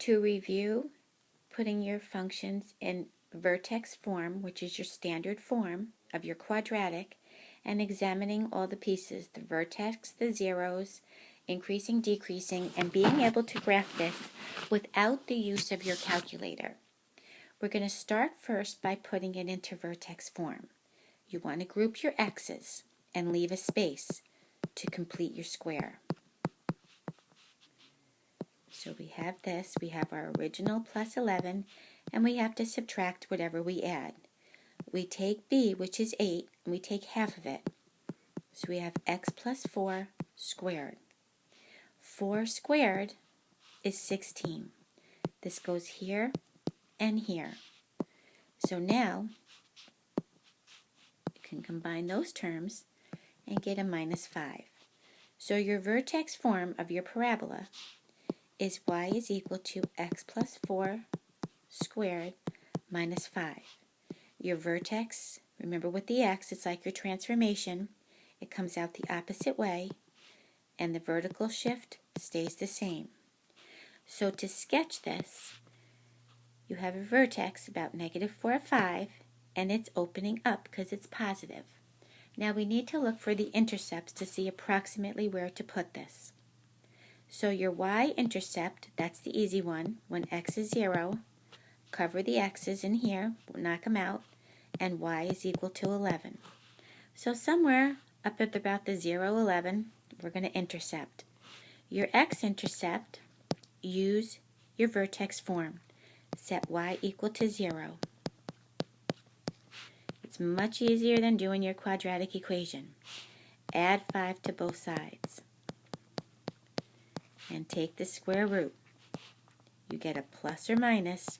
To review, putting your functions in vertex form, which is your standard form of your quadratic, and examining all the pieces, the vertex, the zeros, increasing, decreasing, and being able to graph this without the use of your calculator. We're going to start first by putting it into vertex form. You want to group your x's and leave a space to complete your square. So we have this, we have our original plus 11, and we have to subtract whatever we add. We take b, which is 8, and we take half of it. So we have x plus 4 squared. 4 squared is 16. This goes here and here. So now you can combine those terms and get a minus 5. So your vertex form of your parabola is y is equal to x plus 4 squared minus 5. Your vertex, remember with the x, it's like your transformation. It comes out the opposite way, and the vertical shift stays the same. So to sketch this, you have a vertex about negative 4, 5, and it's opening up because it's positive. Now we need to look for the intercepts to see approximately where to put this. So your y-intercept, that's the easy one, when x is 0, cover the x's in here, knock them out, and y is equal to 11. So somewhere up at about the 0, 11, we're going to intercept. Your x-intercept, use your vertex form. Set y equal to 0. It's much easier than doing your quadratic equation. Add 5 to both sides. And take the square root. You get a plus or minus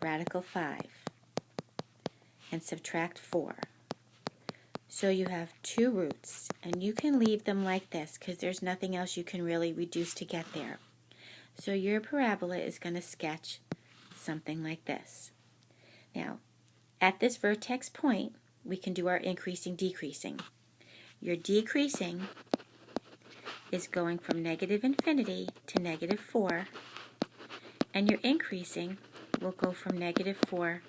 radical 5. And subtract 4. So you have 2 roots, and you can leave them like this because there's nothing else you can really reduce to get there. So your parabola is going to sketch something like this. Now, at this vertex point, we can do our increasing, decreasing. Your decreasing is going from negative infinity to negative 4, and your increasing will go from negative 4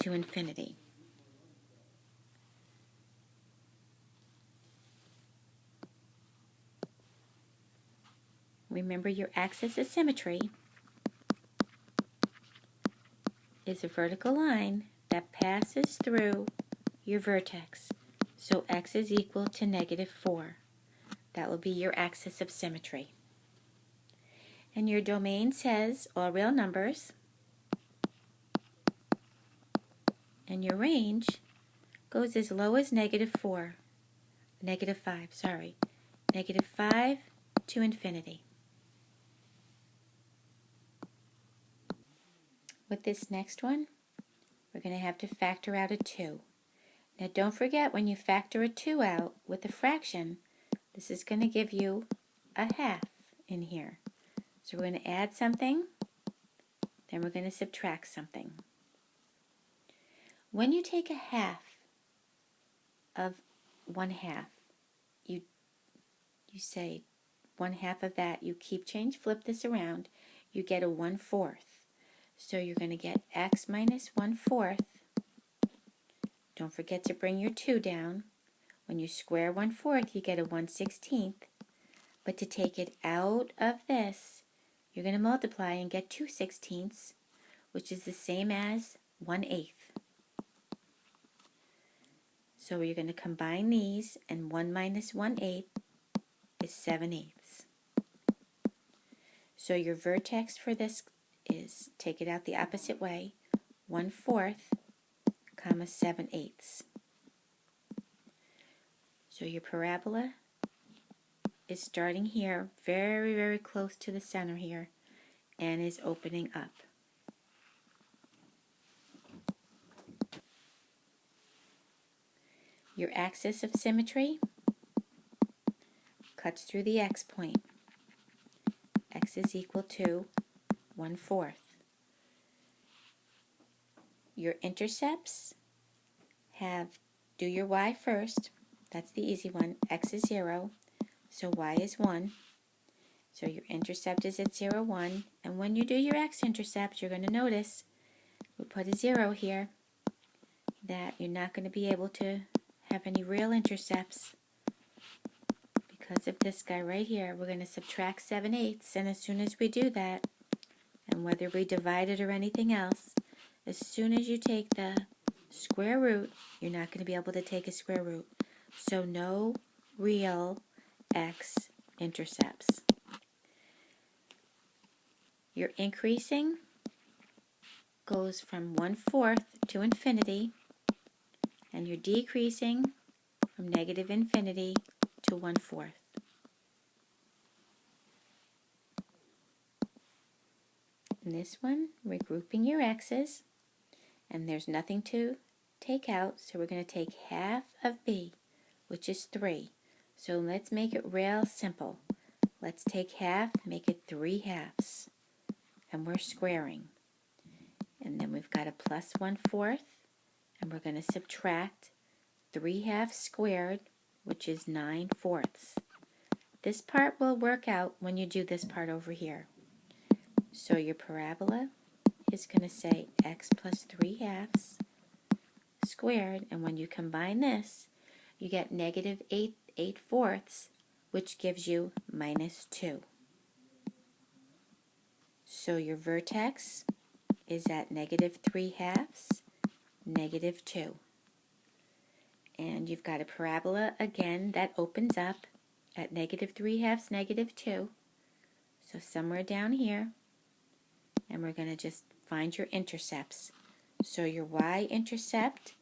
to infinity. Remember, your axis of symmetry is a vertical line that passes through your vertex. So x is equal to negative 4. That will be your axis of symmetry. And your domain says all real numbers. And your range goes as low as negative 5, negative 5 to infinity. With this next one, we're going to have to factor out a 2. Now don't forget, when you factor a 2 out with a fraction, this is going to give you a half in here. So we're going to add something, then we're going to subtract something. When you take a half of 1/2, you say 1/2 of that, you keep change, flip this around, you get a 1/4. So you're going to get x minus 1/4. Don't forget to bring your 2 down. When you square 1/4, you get a 1/16. But to take it out of this, you're going to multiply and get 2/16, which is the same as 1/8. So you're going to combine these, and 1 minus 1/8 is 7/8. So your vertex for this is, take it out the opposite way, 1/4, comma 7/8. So your parabola is starting here, very, very close to the center here, and is opening up. Your axis of symmetry cuts through the x point. X is equal to 1/4. Your intercepts do your y first. That's the easy one. X is 0, so y is 1. So your intercept is at 0, 1. And when you do your x-intercept, you're going to notice we put a 0 here, that you're not going to be able to have any real intercepts because of this guy right here. We're going to subtract 7/8, and as soon as we do that, and whether we divide it or anything else, as soon as you take the square root, you're not going to be able to take a square root. So no real x-intercepts. Your increasing goes from 1/4 to infinity, and your decreasing from negative infinity to 1/4. In this one, we're grouping your x's, and there's nothing to take out, so we're going to take half of b, which is 3. So let's make it real simple. Let's take half, make it 3 halves, and we're squaring. And then we've got a plus 1/4, and we're going to subtract 3 halves squared, which is 9/4. This part will work out when you do this part over here. So your parabola is going to say x plus 3 halves squared, and when you combine this, you get negative 8/4, which gives you -2. So your vertex is at negative 3 halves, -2. And you've got a parabola again that opens up at negative 3 halves, -2. So somewhere down here, and we're going to just find your intercepts. So your y-intercept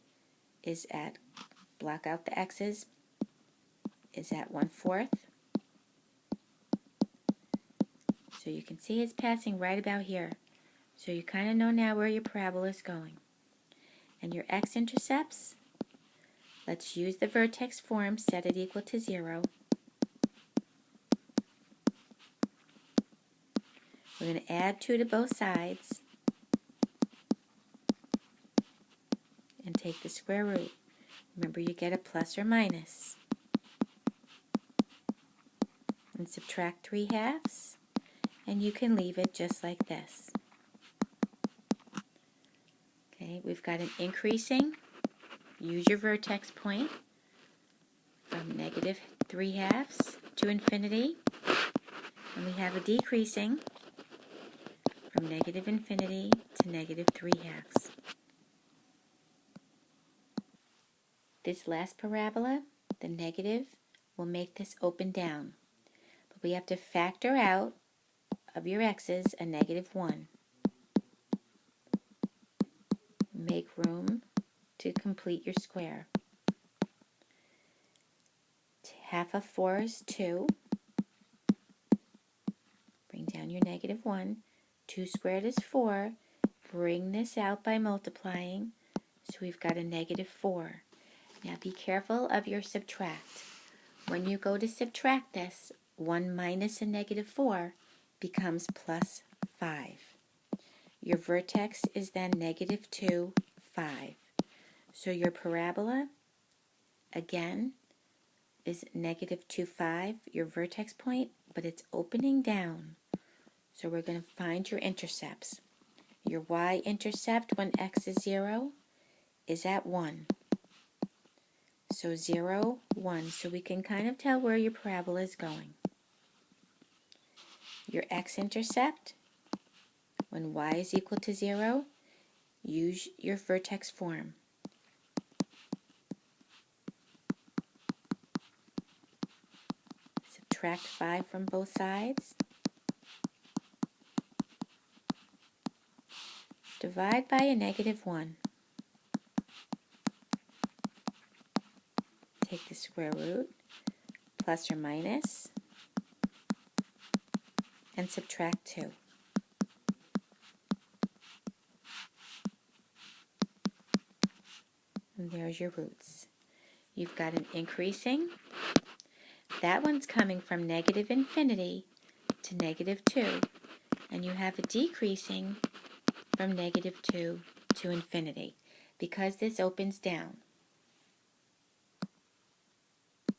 is at, block out the x's, is at 1/4. So you can see it's passing right about here. So you kind of know now where your parabola is going. And your x-intercepts, let's use the vertex form, set it equal to 0. We're going to add 2 to both sides and take the square root. Remember, you get a plus or minus. And subtract 3 halves, and you can leave it just like this. Okay, we've got an increasing. Use your vertex point from negative 3 halves to infinity. And we have a decreasing from negative infinity to negative 3 halves. This last parabola, the negative, will make this open down. But we have to factor out of your x's a -1. Make room to complete your square. Half of 4 is 2. Bring down your -1. 2 squared is 4. Bring this out by multiplying. So we've got a -4. Now be careful of your subtract. When you go to subtract this, 1 minus a -4 becomes plus 5. Your vertex is then -2, 5. So your parabola, again, is -2, 5, your vertex point, but it's opening down. So we're going to find your intercepts. Your y-intercept when x is 0 is at 1. So 0, 1. So we can kind of tell where your parabola is going. Your x-intercept, when y is equal to 0, use your vertex form. Subtract 5 from both sides. Divide by a -1. Take the square root, plus or minus, and subtract 2. And there's your roots. You've got an increasing. That one's coming from negative infinity to -2. And you have a decreasing from -2 to infinity because this opens down.